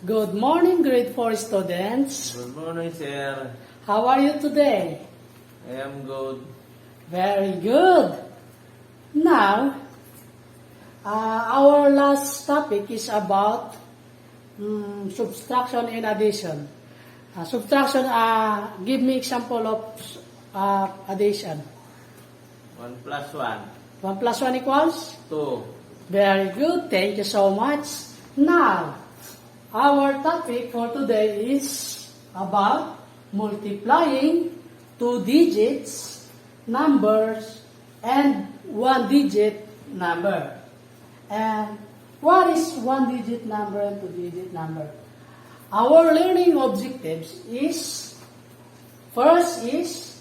Good morning, grade 4 students. Good morning, sir. How are you today? I am good. Very good. Now, our last topic is about subtraction and addition. Subtraction, give me example of addition. 1 plus 1, 1 plus 1 equals? 2. Very good. Thank you so much. Now, our topic for today is about multiplying two digits, numbers, and one digit number. And what is one digit number and two digit number? Our learning objectives is, first is,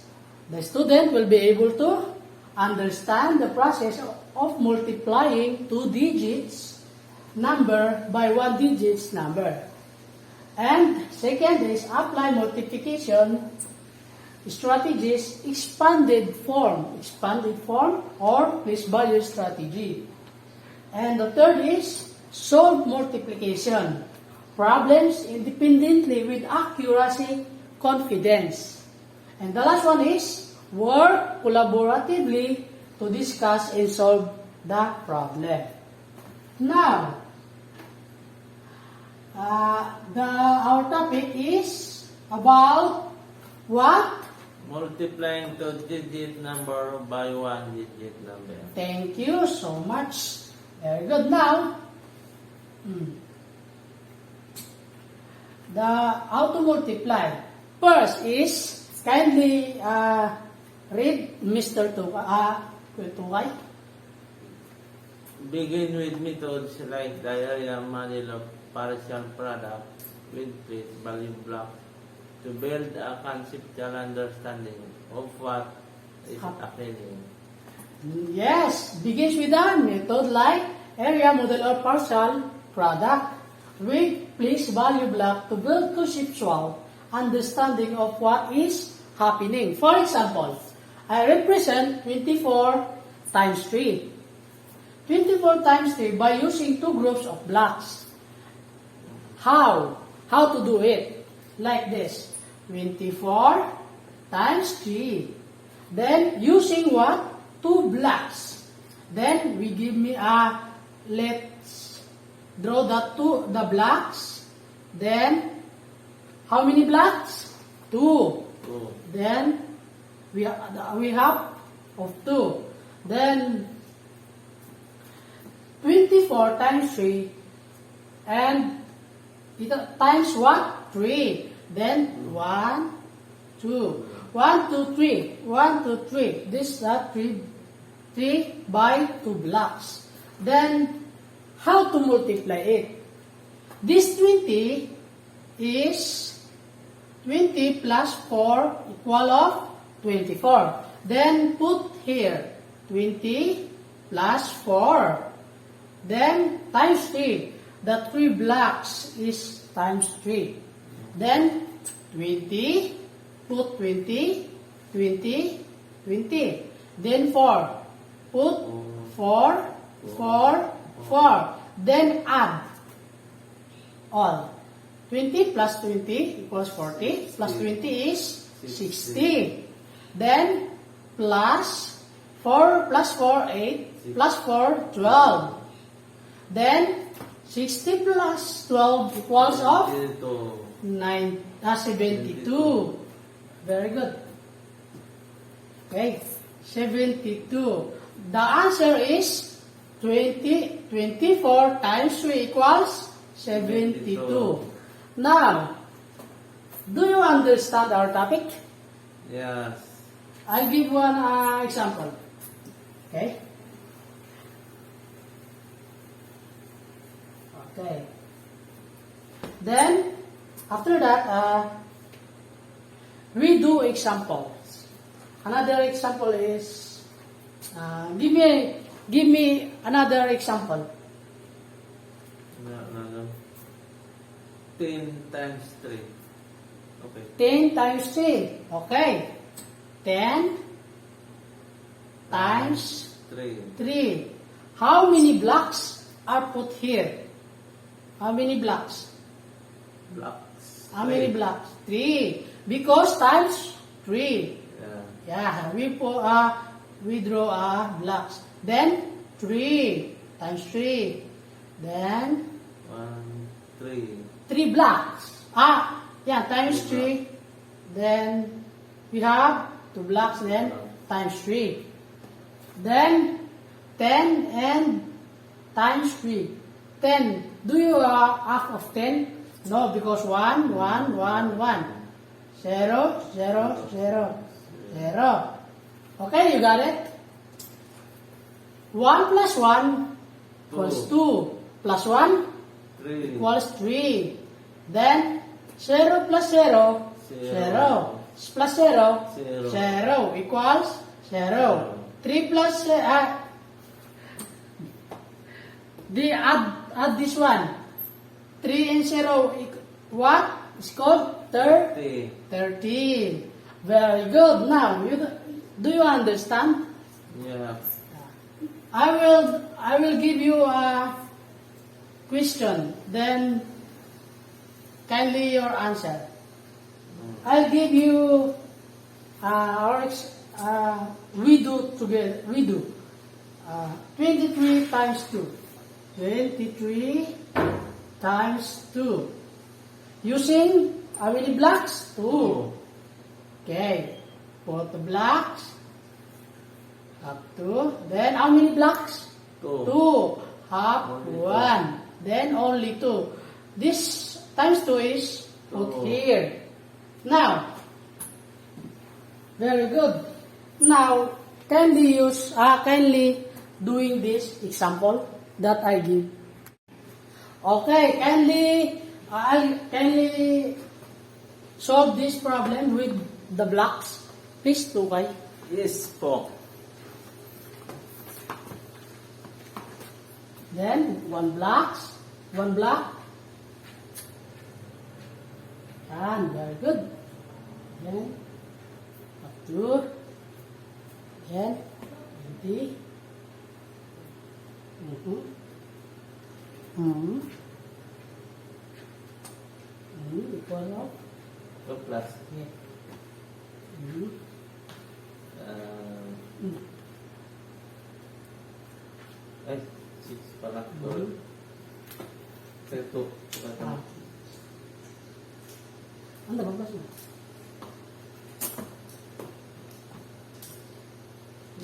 the student will be able to understand the process of multiplying two digits number by one digits number. And second is apply multiplication strategies expanded form or place value strategy. And the third is solve multiplication problems independently with accuracy, confidence. And the last one is work collaboratively to discuss and solve the problem. Now, our topic is about what? Multiplying two-digit number by one-digit number. Thank you so much. Very good. Now, how to multiply. First is, kindly read Mr. Tungay. Begin with methods like diagram, model of partial product with place value block to build a conceptual understanding of what is happening. Yes, begins with a method like area, model, or partial product with place value block to build conceptual understanding of what is happening. For example, I represent 24 times 3. 24 times 3 by using two groups of blocks. How? How to do it? Like this. 24 times 3. Then, using what? Two blocks. Then, we give me let's draw the blocks. Then, how many blocks? 2. Then, we have of 2. Then, 24 times 3 and times what? 3. Then 1, 2. 1, 2, 3. 1, 2, 3. This is 3 by 2 blocks. Then, how to multiply it? This 20 is 20 plus 4 equal of 24. Then, put here 20 plus 4. Then, times 3. The 3 blocks is times 3. Then, 20. Put 20. 20. 20. Then, 4. Put 4. 4. 4. Then, add all. 20 plus 20 equals 40. Plus 20 is 60. Then, plus 4 plus 4, 8. Plus 4, 12. Then, 60 plus 12 equals of 72. Very good. Okay, 72. The answer is 24 times 3 equals 72. Now, do you understand our topic? Yes. I'll give one example. Okay? Okay. Then, after that, we do examples. Another example is, give me another example. 10 times 3. Okay. 10 times 3. Okay. 10 times 3. How many blocks are put here? How many blocks? blocks? How many blocks? 3. Because times 3. Yeah. Yeah, we draw blocks. Then 3 times 3. Then 1, 3. 3 blocks. Yeah, times 3. Then we have 2 blocks. Then times 3. Then 10 and times 3. 10. Do you half of 10? No, because 1, 1, 1, 1. 0, 0, 0, 0. Okay, you got it? 1 plus 1 equals 2. Plus 1 3. equals 3. Then 0 plus 0, 0. Plus 0, 0 equals 0. 3 plus add this one. 3 and 0 what? It's called 30. 30. Very good. Now, do you understand? Yeah. I will give you a question. Then kindly your answer. I'll give you we do together. We do 23 times 2. 23 times 2. Using how many blocks? 2. Okay. Put the blocks up to. Then how many blocks? 2. Half Only 1. Then only 2. This times 2 is put here. Now, very good. Now, kindly doing this example that I give. Okay, kindly solve this problem with the blocks. Please, Tukay. Yes po. Then, one block. And very good. Then, up to, then, 20. Equal of? 2 plus. Yeah. Ay, 6 pala. 2. Ano ba mo?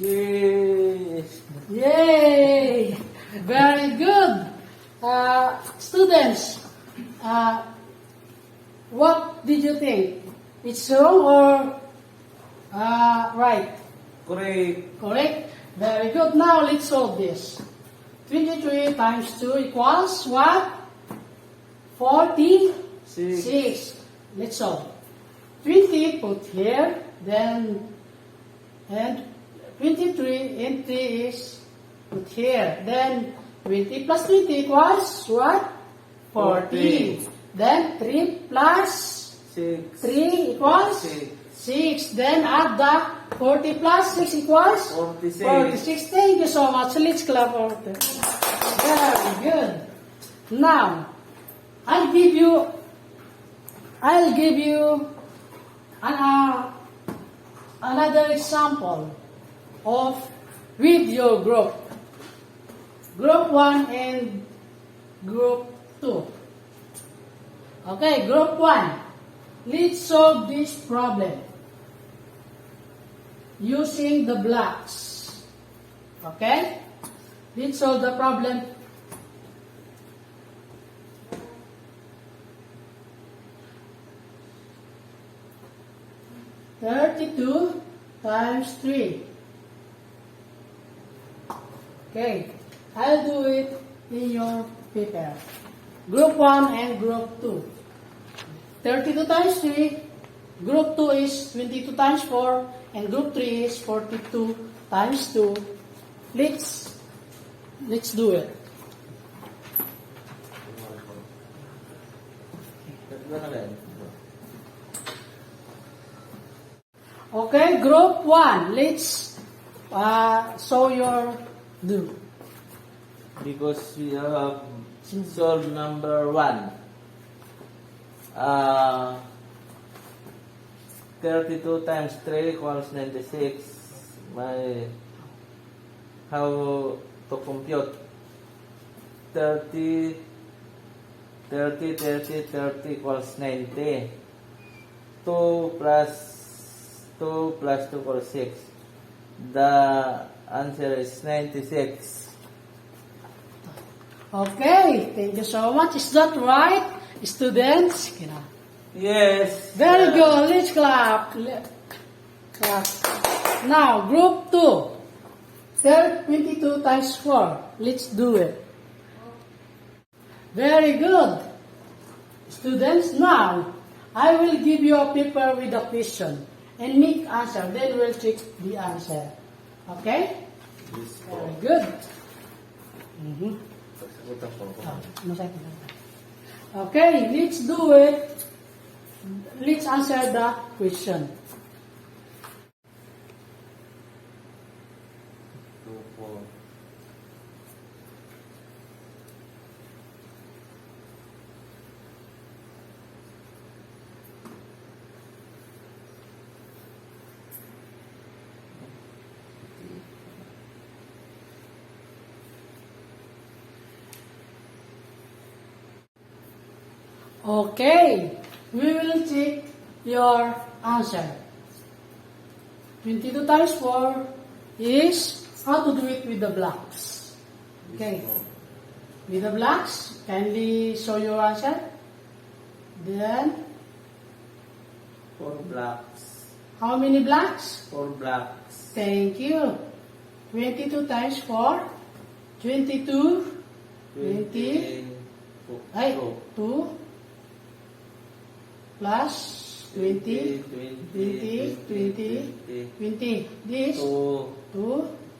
Yes! Yay! Very good. Students, what did you think? It's wrong or right? Correct. Correct? Very good. Now let's solve this. 23 times 2 equals what? 46. Let's solve. 20 put here, then and 23 and 3 is put here. Then 20 plus 20 equals what? 40. Then 3 plus 6. 3 equals 6. Then add the 40 plus 6 equals 46. Thank you so much. Let's clap for them. Very good. Now, I'll give you another example of with your group. Group 1 and group 2. Okay, group 1. Let's solve this problem using the blocks. Okay? Let's solve the problem. (32 times 3). Okay, I'll do it in your paper. Group 1 and group 2. 32 times 3. Group 2 is 22 times 4. And group 3 is 42 times 2. Let's do it. Okay, group 1. Let's show your do. Because we have solved number 1. 32 times 3 equals 96. How to compute? 30 equals 90. 2 plus 2 equals 6. The answer is 96. Okay, thank you so much. Is that right, students? Yes. Very good. Let's clap. Clap. Now, group 2. 22 times 4. Let's do it. Very good. Students, now, I will give you a paper with a question and make answer. Then we'll check the answer. Okay? This Very good. Okay, let's do it. Let's answer the question. 2, 4. Okay, we will check your answer. 22 times 4 is how to do it with the blocks. Okay, with the blocks, kindly show your answer. Then, 4 blocks. how many blocks? 4 blocks. Thank you. 22 times 4, 22, 20, ay, 2, plus 20, 20, 20. This, 2,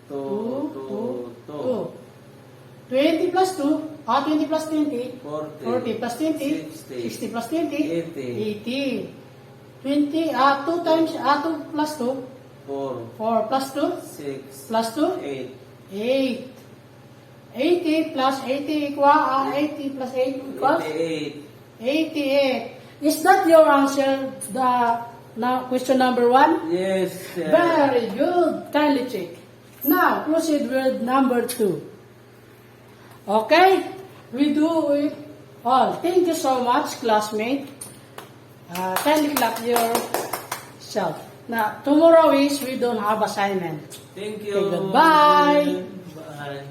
2, 20 plus 2, 20 plus 20, 40 plus 20, 60 plus 20, 80. 20, 2 times, 2 plus 2, 4 plus 2, 6, plus 2, 8. 8. 80 plus 80 equal, 80 plus 8 equals 88. 88. Is that your answer, the question number 1? Yes. Very good. Kindly check. Now, proceed with number 2. Okay? We do it all. Thank you so much, classmate. Kindly clap yourself. Now, tomorrow is we don't have assignment. Thank you. Okay, goodbye. Bye.